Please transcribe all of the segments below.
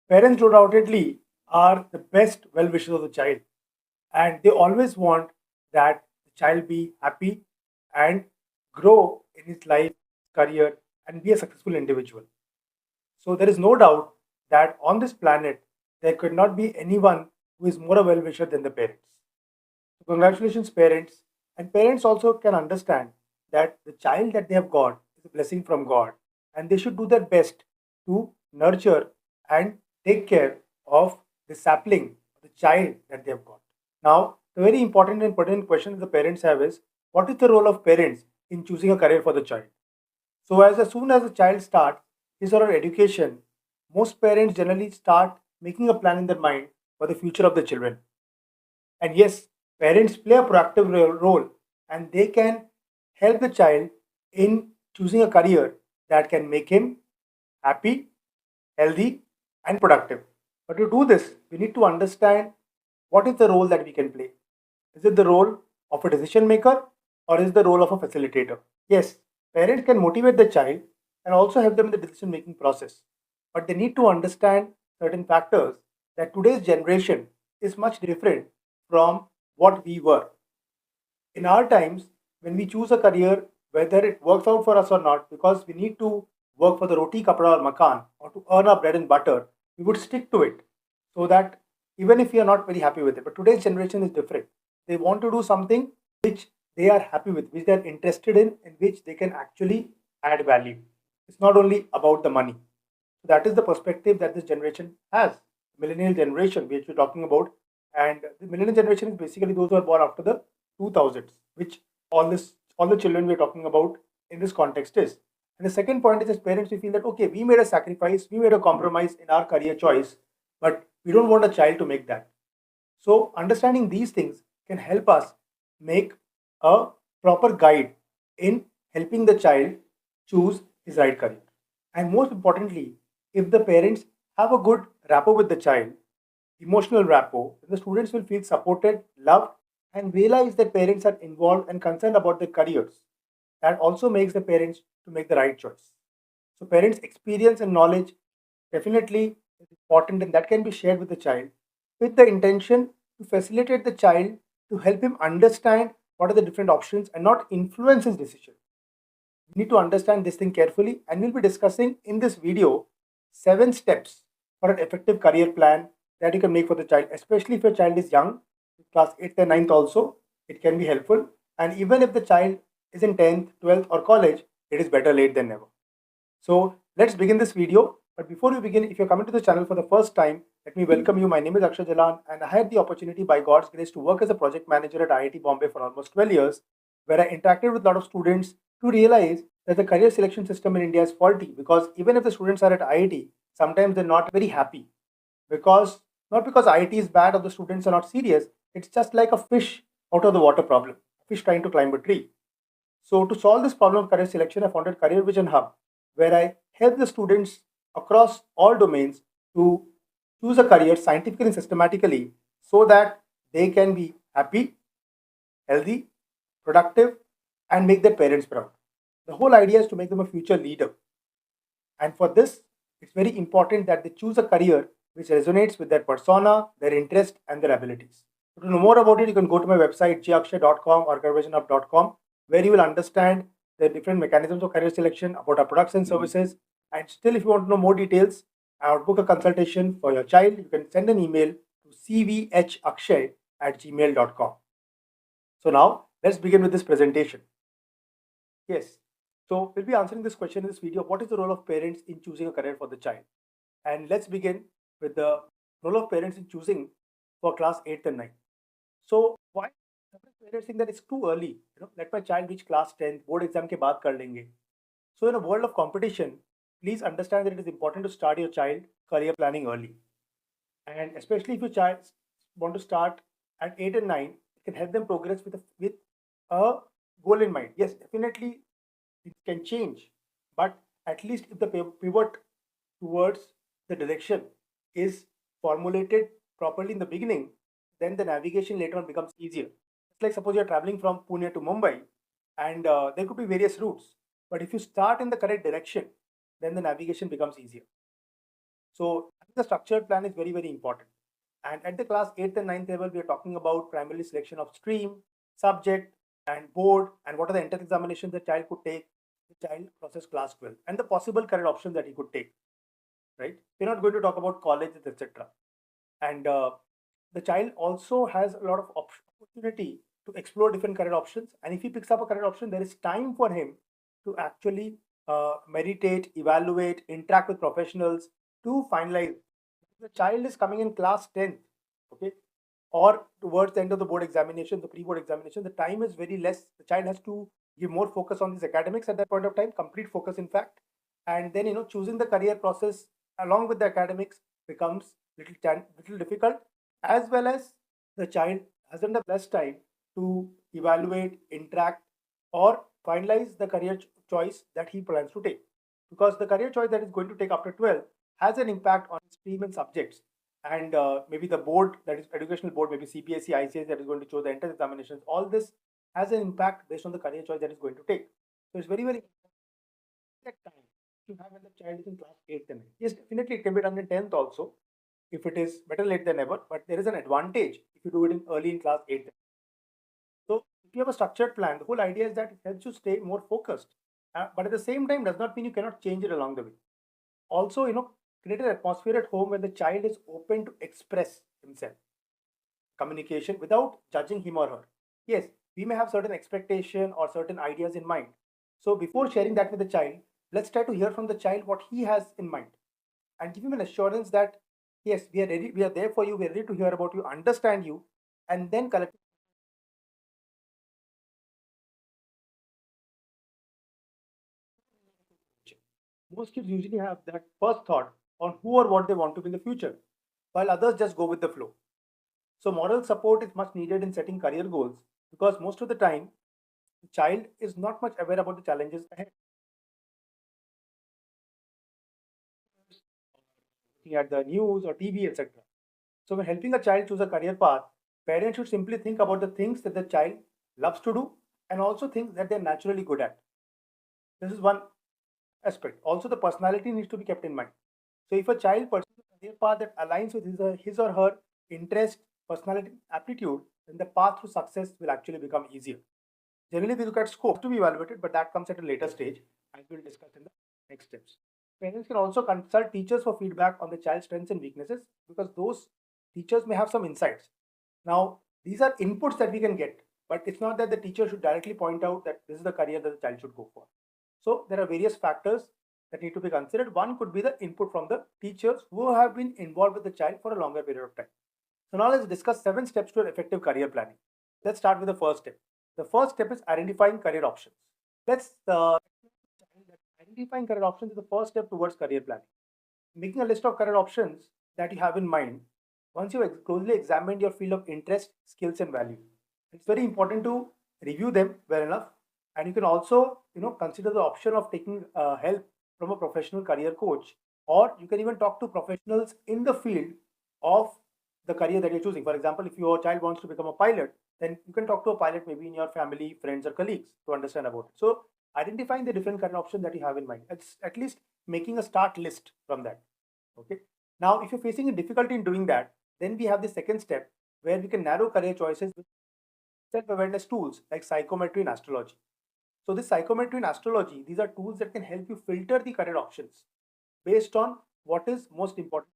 Parents undoubtedly are the best well-wishers of the child, and they always want that the child be happy and grow in his life, career, and be a successful individual. So there is no doubt that on this planet there could not be anyone who is more a well-wisher than the parents. So congratulations, parents. And parents also can understand that the child that they have got is a blessing from God, and they should do their best to nurture and take care of the sapling, the child that they have got. Now, the very important and pertinent question that the parents have is, what is the role of parents in choosing a career for the child? So, as soon as a child starts his or her education, most parents generally start making a plan in their mind for the future of the children. And yes, parents play a proactive role, and they can help the child in choosing a career that can make him happy, healthy, and productive. But to do this, we need to understand what is the role that we can play. Is it the role of a decision maker, or is it the role of a facilitator? Yes, parents can motivate the child and also help them in the decision making process. But they need to understand certain factors that today's generation is much different from what we were. In our times, when we choose a career, whether it works out for us or not, because we need to work for the roti, kapra, or makan, or to earn our bread and butter, we would stick to it so that even if we are not very happy with it. But today's generation is different. They want to do something which they are happy with, which they are interested in which they can actually add value. It's not only about the money. So that is the perspective that this generation has. Millennial generation, which we're talking about, and the millennial generation is basically those who are born after the 2000s, which all the children we're talking about in this context is. And the second point is, as parents, we feel that okay, we made a sacrifice, we made a compromise in our career choice, but we don't want a child to make that. So understanding these things can help us make a proper guide in helping the child choose his right career. And most importantly, if the parents have a good rapport with the child, emotional rapport, then the students will feel supported, loved, and realize that parents are involved and concerned about their careers. That also makes the parents to make the right choice. So parents' experience and knowledge definitely is important, and that can be shared with the child with the intention to facilitate the child, to help him understand what are the different options and not influence his decision. We need to understand this thing carefully, and we'll be discussing in this video 7 steps for an effective career plan that you can make for the child, especially if your child is young, class 8th and 9th also, it can be helpful. And even if the child is in 10th, 12th, or college, it is better late than never. So let's begin this video. But before we begin, if you're coming to the channel for the first time, let me welcome you. My name is Akshay Jalan, and I had the opportunity by God's grace to work as a project manager at IIT Bombay for almost 12 years, where I interacted with a lot of students to realize that the career selection system in India is faulty, because even if the students are at IIT, sometimes they're not very happy, because not because IIT is bad or the students are not serious, it's just like a fish out of the water problem, fish trying to climb a tree. So to solve this problem of career selection, I founded Career Vision Hub, where I help the students across all domains to choose a career scientifically and systematically so that they can be happy, healthy, productive, and make their parents proud. The whole idea is to make them a future leader. And for this, it's very important that they choose a career which resonates with their persona, their interest, and their abilities. So to know more about it, you can go to my website gakshay.com or careervisionup.com, where you will understand the different mechanisms of career selection, about our products and services. And still, if you want to know more details, I would book a consultation for your child. You can send an email to cvhakshay@gmail.com. So now, let's begin with this presentation. Yes. So we'll be answering this question in this video. What is the role of parents in choosing a career for the child? And let's begin with the role of parents in choosing for class 8th and 9th. So why sometimes parents think that it's too early? Let my child reach class 10th, board exam ke baad kar lenge. So in a world of competition, please understand that it is important to start your child career planning early. And especially if your child want to start at 8 and 9, it can help them progress with a goal in mind. Yes, definitely it can change, but at least if the pivot towards the direction is formulated properly in the beginning, then the navigation later on becomes easier. It's like suppose you're traveling from Pune to Mumbai, and there could be various routes, but if you start in the correct direction, then the navigation becomes easier. So the structured plan is very, very important. And at the class 8th and 9th level, we are talking about primarily selection of stream, subject, and board, and what are the entrance examinations the child could take, the child process class 12, and the possible career options that he could take, right? We're not going to talk about colleges, etc. And the child also has a lot of opportunity to explore different career options. And if he picks up a career option, there is time for him to actually meditate, evaluate, interact with professionals to finalize. The child is coming in class 10th, okay, or towards the end of the board examination, the pre-board examination, the time is very less. The child has to give more focus on his academics at that point of time, complete focus, in fact. And then, choosing the career process along with the academics becomes little difficult, as well as the child hasn't the best time to evaluate, interact, or finalize the career choice that he plans to take. Because the career choice that is going to take after 12 has an impact on stream and subjects. And maybe the board, that is educational board, maybe CBSE, ICS, that is going to choose the entrance examinations. All this has an impact based on the career choice that is going to take. So it's very, very that time to have when the child is in class 8th and 9th. Yes, definitely it can be done in 10th also, if it is better late than never, but there is an advantage if you do it in early in class 8th. So if you have a structured plan, the whole idea is that it helps you stay more focused. But at the same time, does not mean you cannot change it along the way. Also, create an atmosphere at home where the child is open to express himself, communication without judging him or her. Yes, we may have certain expectation or certain ideas in mind. So before sharing that with the child, let's try to hear from the child what he has in mind and give him an assurance that yes, we are ready, we are there for you, we are ready to hear about you, understand you, and then collect. Most kids usually have that first thought on who or what they want to be in the future, while others just go with the flow. So moral support is much needed in setting career goals because most of the time the child is not much aware about the challenges ahead. Looking at the news or TV, etc. So when helping a child choose a career path, parents should simply think about the things that the child loves to do and also things that they're naturally good at. This is one aspect. Also, the personality needs to be kept in mind. So if a child pursues a career path that aligns with his or her interest, personality, aptitude, then the path to success will actually become easier. Generally, we look at scope to be evaluated, but that comes at a later stage, as we'll discuss in the next steps. Parents can also consult teachers for feedback on the child's strengths and weaknesses because those teachers may have some insights. Now, these are inputs that we can get, but it's not that the teacher should directly point out that this is the career that the child should go for. So, there are various factors that need to be considered. One could be the input from the teachers who have been involved with the child for a longer period of time. So, now let's discuss 7 steps to an effective career planning. Let's start with the first step. The first step is identifying career options. Let's identifying career options is the first step towards career planning. Making a list of career options that you have in mind once you closely examined your field of interest, skills, and value. It's very important to review them well enough, and you can also consider the option of taking help from a professional career coach, or you can even talk to professionals in the field of the career that you're choosing. For example, if your child wants to become a pilot, then you can talk to a pilot maybe in your family, friends, or colleagues to understand about it. So identifying the different career options that you have in mind, it's at least making a start list from that. Okay. Now, if you're facing a difficulty in doing that, then we have the second step where we can narrow career choices with self-awareness tools like psychometry and astrology. So this psychometry and astrology, these are tools that can help you filter the career options based on what is most important.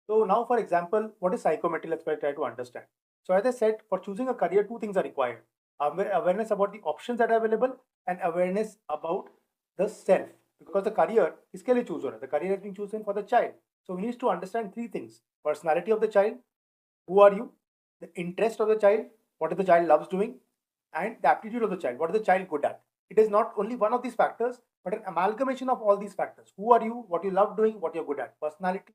So now, for example, what is psychometry? Let's try to understand. So as I said, for choosing a career, two things are required. Awareness about the options that are available and awareness about the self. Because the career is clearly chosen. The career has been chosen for the child. So we need to understand three things: personality of the child, who are you, the interest of the child, what the child loves doing, and the aptitude of the child, what is the child good at. It is not only one of these factors, but an amalgamation of all these factors. Who are you, what you love doing, what you're good at, personality.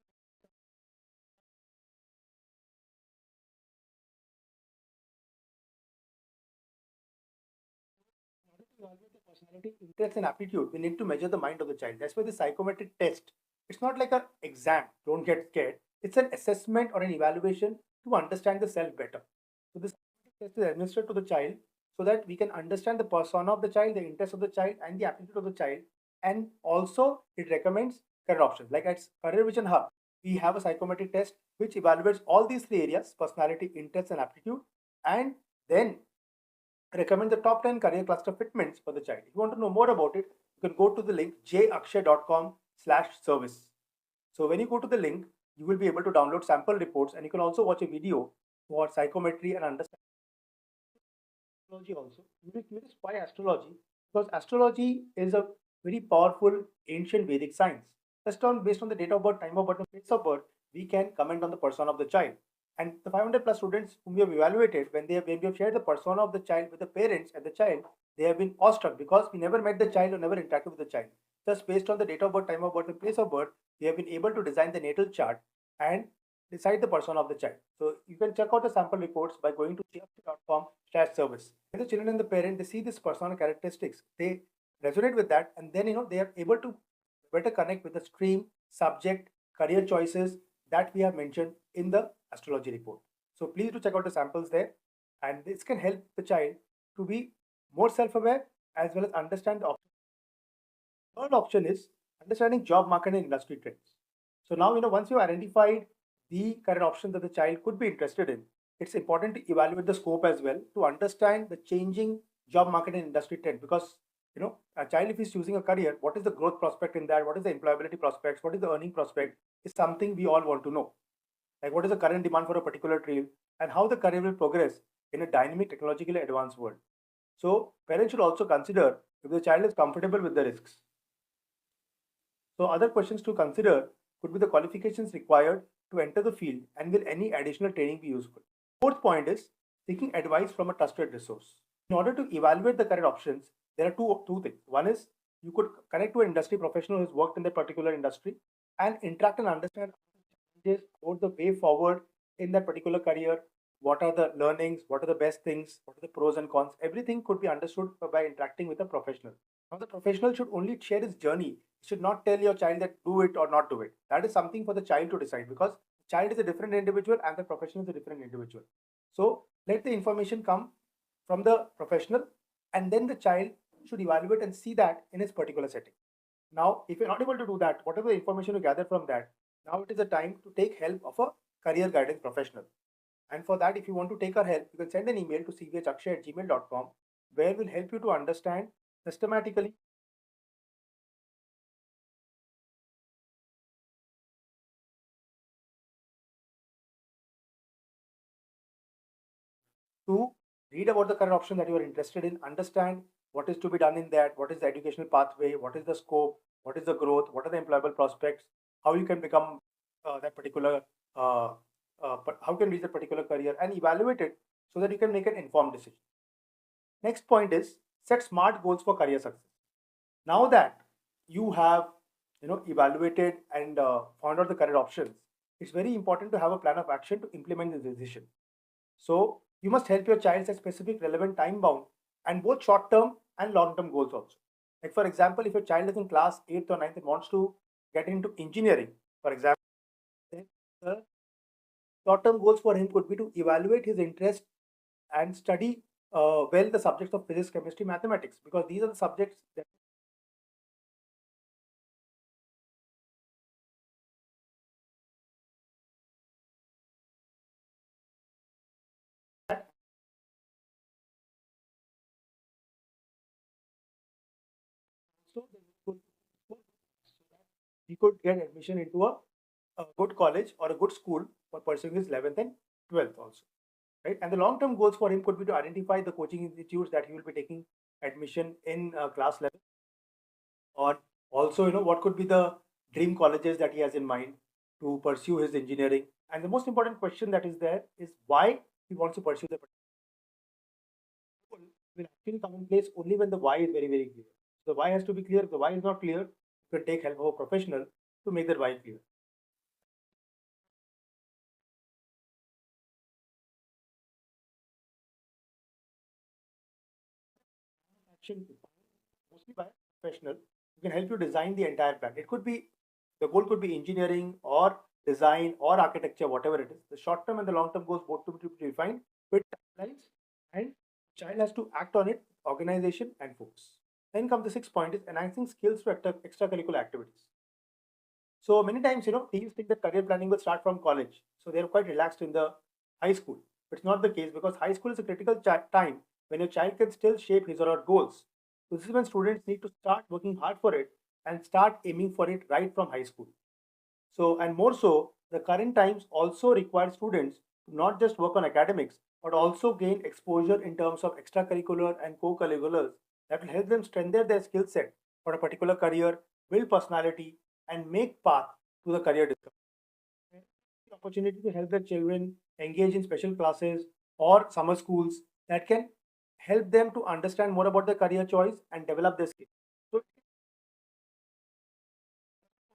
In order to evaluate the personality, interest, and aptitude, we need to measure the mind of the child. That's why the psychometric test. It's not like an exam. Don't get scared. It's an assessment or an evaluation to understand the self better. So this test is administered to the child so that we can understand the persona of the child, the interest of the child, and the aptitude of the child. And also, it recommends career options. Like at Career Vision Hub, we have a psychometric test which evaluates all these three areas: personality, interests, and aptitude, and then recommend the top 10 career cluster fitments for the child. If you want to know more about it, you can go to the link jakshay.com/service. So when you go to the link, you will be able to download sample reports, and you can also watch a video for psychometry and understand astrology also. You will be curious why astrology? Because astrology is a very powerful ancient Vedic science. Based on the date of birth, time of birth, and place of birth, we can comment on the persona of the child. And the 500 plus students whom we have evaluated, when we have shared the persona of the child with the parents and the child, they have been awestruck because we never met the child or never interacted with the child. Just based on the date of birth, time of birth, and place of birth, we have been able to design the natal chart and decide the persona of the child. So you can check out the sample reports by going to chf.com/service. When the children and the parent, they see this persona characteristics, they resonate with that, and then they are able to better connect with the stream, subject, career choices that we have mentioned in the astrology report. So please do check out the samples there, and this can help the child to be more self-aware as well as understand the option. Third option is understanding job market and industry trends. So now once you identified the career option that the child could be interested in, it's important to evaluate the scope as well to understand the changing job market and industry trend. Because a child, if he's choosing a career, what is the growth prospect in that? What is the employability prospects? What is the earning prospect? Is something we all want to know. Like what is the current demand for a particular field and how the career will progress in a dynamic, technologically advanced world. So parents should also consider if the child is comfortable with the risks. So other questions to consider could be the qualifications required to enter the field and will any additional training be useful. Fourth point is seeking advice from a trusted resource. In order to evaluate the career options, there are two things. One is you could connect to an industry professional who's worked in that particular industry and interact and understand about the way forward in that particular career. What are the learnings? What are the best things? What are the pros and cons? Everything could be understood by interacting with a professional. Now, the professional should only share his journey. He should not tell your child that do it or not do it. That is something for the child to decide, because the child is a different individual and the professional is a different individual. So let the information come from the professional, and then the child should evaluate and see that in his particular setting. Now, if you're not able to do that, whatever information you gather from that, now it is the time to take help of a career guidance professional. And for that, if you want to take our help, you can send an email to cvhakshay@gmail.com, where we'll help you to understand systematically to read about the career option that you are interested in, understand what is to be done in that, what is the educational pathway, what is the scope, what is the growth, what are the employable prospects, how you can become that particular, how you can reach that particular career, and evaluate it so that you can make an informed decision. Next point is set smart goals for career success. Now that you have evaluated and found out the career options, it's very important to have a plan of action to implement the decision. So you must help your child set specific, relevant, time bound, and both short term and long term goals also. Like for example, if your child is in class 8th or 9th and wants to get into engineering, for example, then the short term goals for him could be to evaluate his interest and study well the subjects of physics, chemistry, mathematics, because these are the subjects that so that he could get admission into a good college or a good school for pursuing his 11th and 12th also. Right? And the long term goals for him could be to identify the coaching institutes that he will be taking admission in class level, or also what could be the dream colleges that he has in mind to pursue his engineering. And the most important question that is there is why he wants to pursue the particular goal will actually come in place only when the why is very, very clear. The why has to be clear. If the why is not clear, you can take help of a professional to make that why clear. Action mostly by a professional who can help you design the entire plan. It could be the goal could be engineering or design or architecture, whatever it is. The short term and the long term goals both to be defined with timelines, and child has to act on it, organization and focus. Then comes the sixth point is enhancing skills to extracurricular activities. So many times, teens think that career planning will start from college. So they're quite relaxed in the high school. But it's not the case because high school is a critical time when your child can still shape his or her goals. So this is when students need to start working hard for it and start aiming for it right from high school. So, and more so, the current times also require students to not just work on academics, but also gain exposure in terms of extracurricular and co-curriculars that will help them strengthen their skill set for a particular career, build personality, and make path to the career discovery. The opportunity to help their children engage in special classes or summer schools that can help them to understand more about their career choice and develop their skills. So,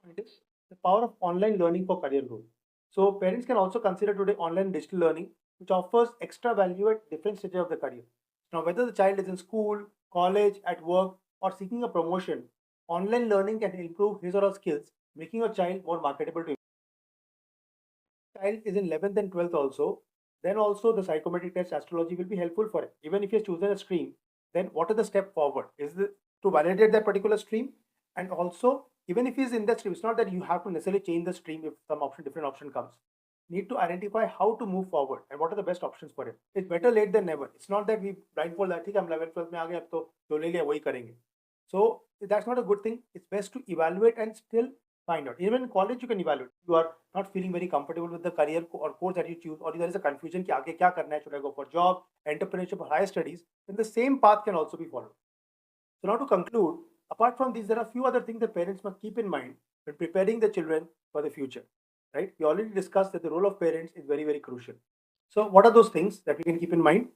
it is the power of online learning for career growth. So parents can also consider today online digital learning, which offers extra value at different stages of the career. Now, whether the child is in school, college, at work, or seeking a promotion, online learning can improve his or her skills, making your child more marketable to child is in 11th and 12th also, then also the psychometric test astrology will be helpful for it. Even if he has chosen a stream, then what is the step forward? Is it to validate that particular stream? And also, even if he's in that stream, it's not that you have to necessarily change the stream if some different option comes. Need to identify how to move forward and what are the best options for him. It's better late than never. It's not that we blindfold that thing, I'm 11th, 12th में आ गए अब तो जो ले लिया वही करेंगे. So that's not a good thing. It's best to evaluate and still find out. Even in college, you can evaluate. You are not feeling very comfortable with the career or course that you choose, or there is a confusion कि आगे क्या करना है, should I go for job, entrepreneurship, or higher studies, then the same path can also be followed. So now to conclude, apart from these, there are a few other things that parents must keep in mind when preparing the children for the future. Right? We already discussed that the role of parents is very, very crucial. So what are those things that we can keep in mind?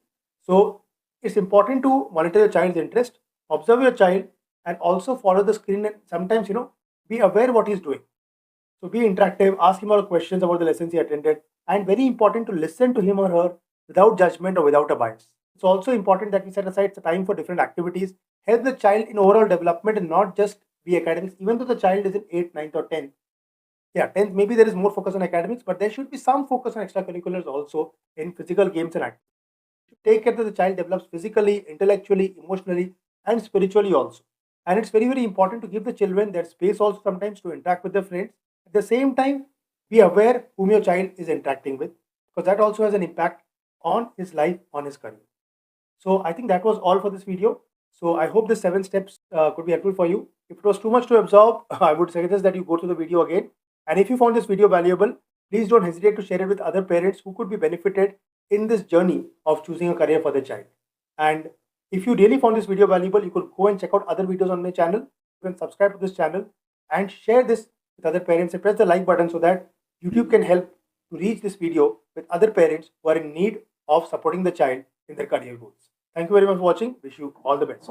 So it's important to monitor your child's interest, observe your child, and also follow the screen and sometimes, be aware what he's doing. So be interactive, ask him all questions about the lessons he attended, and very important to listen to him or her without judgment or without a bias. It's also important that we set aside time for different activities, help the child in overall development and not just be academics, even though the child is in 8th, 9th, or 10th. Yeah, 10th, maybe there is more focus on academics, but there should be some focus on extracurriculars also in physical games and activities. Take care that the child develops physically, intellectually, emotionally, and spiritually also. And it's very, very important to give the children that space also sometimes to interact with their friends. At the same time, be aware whom your child is interacting with, because that also has an impact on his life, on his career. So I think that was all for this video. So I hope the 7 steps could be helpful for you. If it was too much to absorb, I would suggest that you go to the video again. And if you found this video valuable, please don't hesitate to share it with other parents who could be benefited in this journey of choosing a career for their child. And if you really found this video valuable, you could go and check out other videos on my channel. You can subscribe to this channel and share this with other parents and press the like button so that YouTube can help to reach this video with other parents who are in need of supporting the child in their career goals. Thank you very much for watching. Wish you all the best.